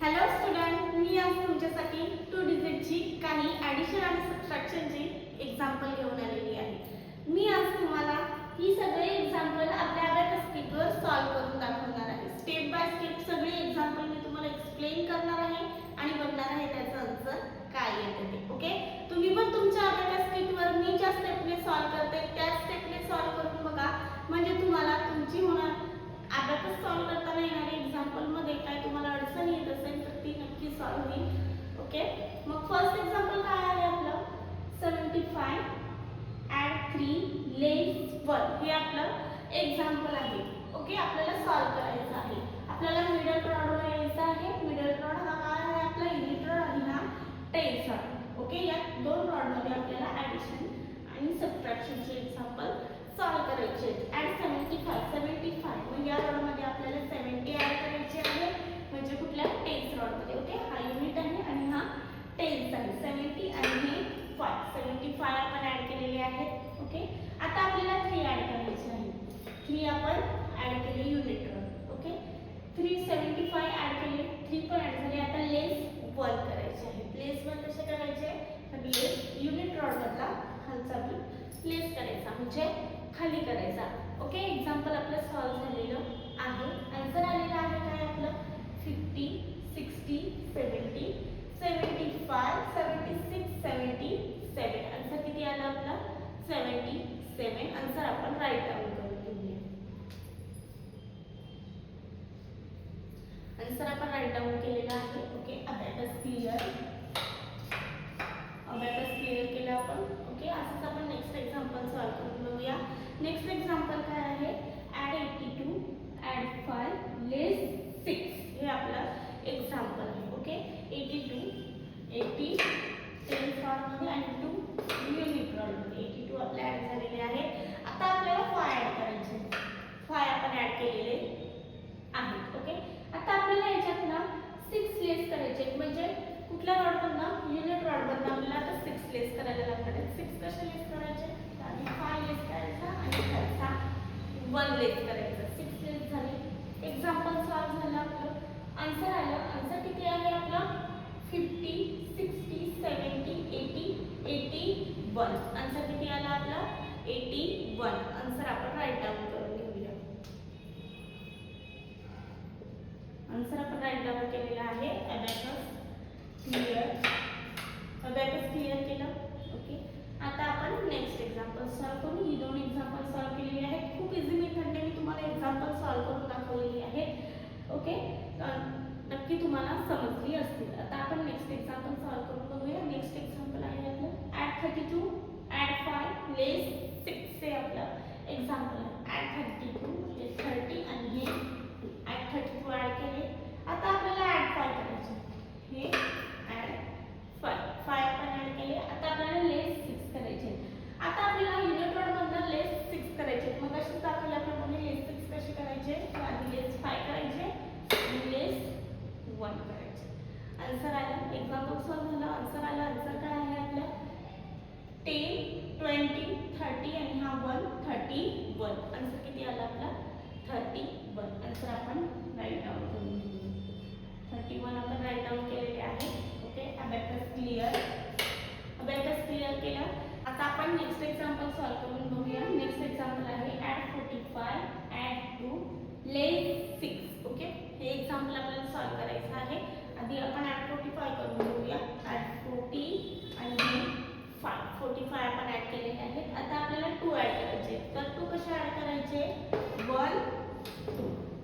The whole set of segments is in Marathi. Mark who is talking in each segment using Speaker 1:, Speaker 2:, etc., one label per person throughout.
Speaker 1: हॅलो स्टुडंट, मी आज तुमच्यासाठी 2 डिजिटची काही ॲडिशन आणि सबट्रॅक्शनची एक्झाम्पल घेऊन आलेली आहे. मी आज तुम्हाला ही सगळे एक्झाम्पल आपल्या अबॅकस शीटवर सॉल्व्ह करून दाखवणार आहे. स्टेप बाय स्टेप सगळे एक्झाम्पल मी तुम्हाला एक्सप्लेन करणार आहे आणि बघणार आहे त्याचं आन्सर काय येतं ते. ओके, तुम्ही पण तुमच्या अबॅकस शीटवर मी ज्या स्टेपने सॉल्व्ह करते त्याच स्टेपने सॉल्व्ह करून बघा, म्हणजे तुम्हाला तुमची होणार अबॅकस सॉल्व्ह करताना येणाऱ्या एक्झाम्पल मध्ये काय तुम्हाला अडचण येत असेल तर ती नक्की सॉल्व्ह होईल. ओके, मग फर्स्ट एक्झाम्पल काय आहे आपलं 75 ॲड 3 लेस 1 हे आपलं एक्झाम्पल आहे. ओके, आपल्याला सॉल्व्ह करायचं आहे. आपल्याला मिडल रॉड यायचं आहे. मिडल रॉड हा काय आहे आपला इलिट रॉड आणि हा टेन्स रॉड. ओके, या दोन रॉड मध्ये आपल्याला ॲडिशन आणि सबट्रॅक्शनचे एक्झाम्पल सॉल्व्ह करायचे आहेत. ॲड 75 मग या रॉड मध्ये आपल्याला 70 ॲड करायचे आहे, म्हणजे कुठल्या टेन्स रॉड मध्ये. ओके, हा युनिट आहे आणि हा टेन्स आहे. 70 आणि हे 75 आपण ॲड केलेले आहेत. ओके, आता आपल्याला 3 ॲड करायचे आहे. 3 आपण ॲड केले युनिट रॉड. ओके, 375 ॲड केले, 3 पण ॲड झाले. आता लेस 1 करायचे आहे. लेस 1 कसे करायचे, तर लेस युनिट रॉड मधला खालचा बी लेस करायचा, म्हणजे खाली करायचा. ओके, एक्झाम्पल आपलं सॉल्व्ह झालेलं आहे. आन्सर आलेलं आहे काय आपलं 50 60 70 75 76 77. आन्सर किती आला आपला 77. आन्सर आपण राईट डाउन करून घेऊया. आन्सर आपण राईट डाउन केलेला आहे. ओके, अबॅकस क्लिअर केलं आपण. ओके, असंच आपण नेक्स्ट एक्झाम्पल सॉल्व्ह करून बघूया. नेक्स्ट एक्झाम्पल काय आहे, ॲड 82 ॲड 5 लेस 6 हे आपलं एक्झाम्पल आहे. ओके, 80 टेन्स रॉड मध्ये आणि 2 युनिट रॉड मध्ये. 82 आपले ॲड झालेले आहे. आता आपल्याला 5 ॲड करायचे. 5 आपण ॲड केलेले आहेत. ओके, आता आपल्याला याच्यात ना 6 लेस करायचे, म्हणजे कुठल्या रॉड मधनं युनिट रॉड मधनं आपल्याला आता 6 लेस करायला लागणार आहेत. 6 कसे लेस करायचे, आधी 5 लेस करायचा आणि खालचा 1 लेस करायचा. 6 लेस झाले. एक्झाम्पल सॉल्व्ह झालं आपलं. आन्सर आलं. आन्सर किती आहे आपलं 50 60 70 80 81. आन्सर किती आला आपला 81. आन्सर आपण राईट डाउन करून घेऊया. आन्सर आपण राईट डाउन केलेला आहे. अबॅकस क्लिअर केलं. ओके, आता आपण नेक्स्ट एक्झाम्पल सॉल्व्ह करू. ही दोन एक्झाम्पल सॉल्व्ह केलेली आहेत. खूप इझी मेथडने मी तुम्हाला एक्झाम्पल सॉल्व्ह करून दाखवलेली आहे. ओके, नक्की तुम्हाला समजली असतील. आता आपण नेक्स्ट एक्झाम्पल सॉल्व्ह करून बघूया. नेक्स्ट एक्झाम्पल आहे आपलं ॲड 32 ॲड 5 लेस 6 हे आपलं एक्झाम्पल आहे. ॲड 32 लेस 30 आणि हे ॲड 32 ॲड केले. आता आपल्याला ॲड 5 करायचे. हे ॲड 5 आपण ॲड केले. आता आपल्याला लेस 6 करायचे. आता आपल्याला युनिट रॉड मधनं लेस 6 करायचे. मग अशी दाखवल्याप्रमाणे लेस 6 कसे करायचे, आधी लेस 5 करायचे आणि लेस 1 करायचे. आन्सर आलं. एक्झाम्पल सॉल्व्ह झालं. आन्सर आलं. आन्सर काय आहे आपलं 10 20 30 आणि हा 1 31. आन्सर किती आला आपला 31. आन्सर आपण राईट डाउन करून घेऊ. 31 आपण राईट डाउन केलेले आहे. ओके, अबॅकस क्लिअर केलं. आता आपण नेक्स्ट एक्झाम्पल सॉल्व्ह करून बघूया. नेक्स्ट एक्झाम्पल आहे ॲड 45 ॲड 2 लेस 6. ओके, हे एक्झाम्पल आपल्याला सॉल्व्ह करायचं आहे. आधी आपण ॲड 45 करून घेऊया. ॲड 40 आणि 45 आपण ॲड केलेले आहेत. आता आपल्याला 2 ॲड करायचे. तर 2 कसे ॲड करायचे, 1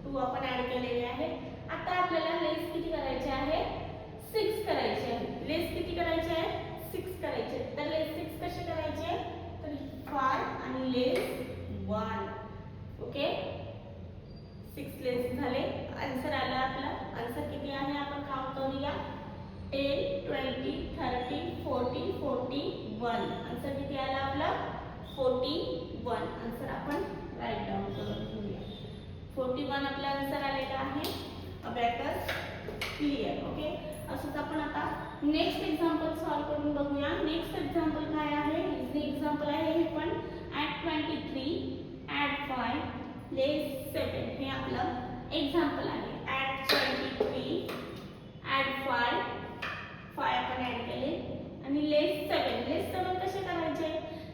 Speaker 1: 2 आपण ॲड केलेले आहेत. आता आपल्याला लेस किती करायचे आहे 6 करायचे आहे. लेस किती करायचे आहे 6 करायचे. तर लेस 6 कसे करायचे, तर 5 आणि लेस 1. ओके, 6 लेस झाले. आन्सर आला आपला. आन्सर किती आहे आपण काउंट करूया. 10 20 30 40 41. आन्सर किती आला आपला 41. आन्सर आपण राईट डाउन करून घेऊया. 41 आपला आन्सर आलेला आहे. Abacus clear. ओके, असंच आपण आता नेक्स्ट एक्झाम्पल सॉल्व्ह करून बघूया. नेक्स्ट एक्झाम्पल काय आहे, इझी एक्झाम्पल आहे हे पण. ॲड 23 ॲड 5 लेस 7 हे आपलं एक्झाम्पल आहे. ॲड 23 ॲड 5 आपण ॲड केले आणि लेस 7 कसे करायचे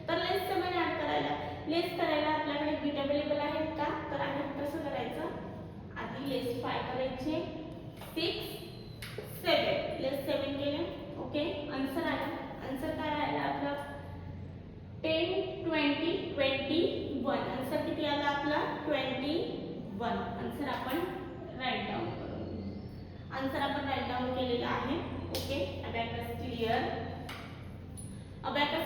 Speaker 1: तर लेस 7 ॲड करायला आपल्याकडे बिट अवेलेबल आहेत का तर आहेत. कसं करायचं आधी लेस 5 करायचे 6 7 लेस 7 केले. ओके आन्सर काय आला आपला 10 20 21 आन्सर किती आला आपला 21 आन्सर आपण राईट डाऊन केलेला आहे. ओके अबॅकस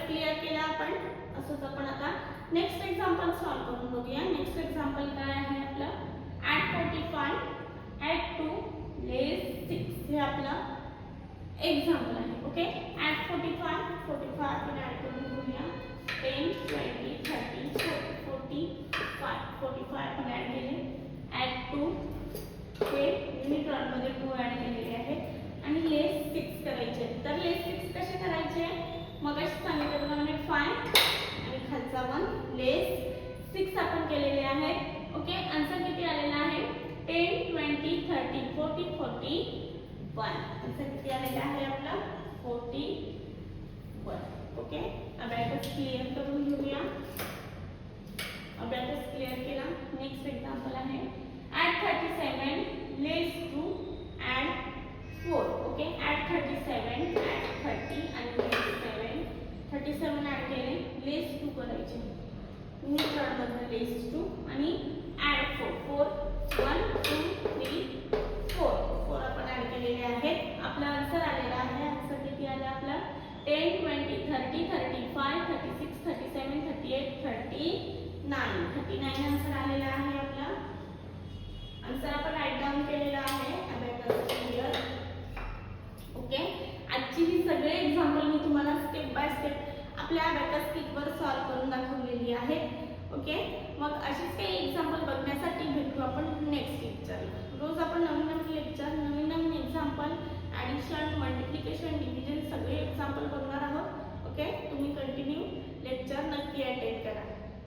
Speaker 1: क्लिअर केला आपण. असंच आपण आता नेक्स्ट एक्झाम्पल सॉल्व्ह करून बघूया. नेक्स्ट एक्झाम्पल काय आहे आपलं ॲड 45 ॲड 2 लेस 6 हे आपलं एक्झाम्पल आहे. ओके ॲड 45 आपण ॲड करून बघूया 10 20 30 40 45 आपण ॲड केले. ॲड 2 हे युनिट मध्ये 2 ॲड केलेले आहेत आणि लेस 6 करायचे. तर लेस 6 कसे करायचे मग सांगितल्याप्रमाणे 5 आणि खालचा 1 लेस 6 आपण केलेले आहेत. ओके आन्सर किती आलेला आहे 10 20 30 40 41 आन्सर किती आलेला आहे आपला 41. ओके अबॅकस क्लिअर करून घेऊया. अबॅकस क्लिअर केला. नेक्स्ट एक्झाम्पल आहे ॲड 37 लेस 2 ॲड 4. ओके ॲड 37 ॲड 30 आणि लेस 7 37 ॲड केले लेस 2 करायचे. युनिट मध्ये लेस 2 आणि ॲड 4 1 2 3 4 आपण ॲड केलेले आहेत. आपला आन्सर आलेला आहे. आन्सर किती आला आपला 10 20 30 35 36 37 38 39 आन्सर आलेला आहे आपला. आन्सर आपण राईट डाऊन केलेला आहे. Abacus clear. ओके आजची ही सगळे एक्झाम्पल मी तुम्हाला स्टेप बाय स्टेप आपल्या अबॅकस किटवर सॉल्व्ह करून दाखवलेली आहे. ओके मग अशीच काही एक्झाम्पल बघण्यासाठी भेटू आपण नेक्स्ट लेक्चरला. रोज आपण नवीन लेक्चर नवीन एक्झाम्पल ॲडिशन मल्टिप्लिकेशन डिव्हिजन सगळे एक्झाम्पल बघणार आहोत. ओके तुम्ही कंटिन्यू लेक्चर नक्की अटेंड करा.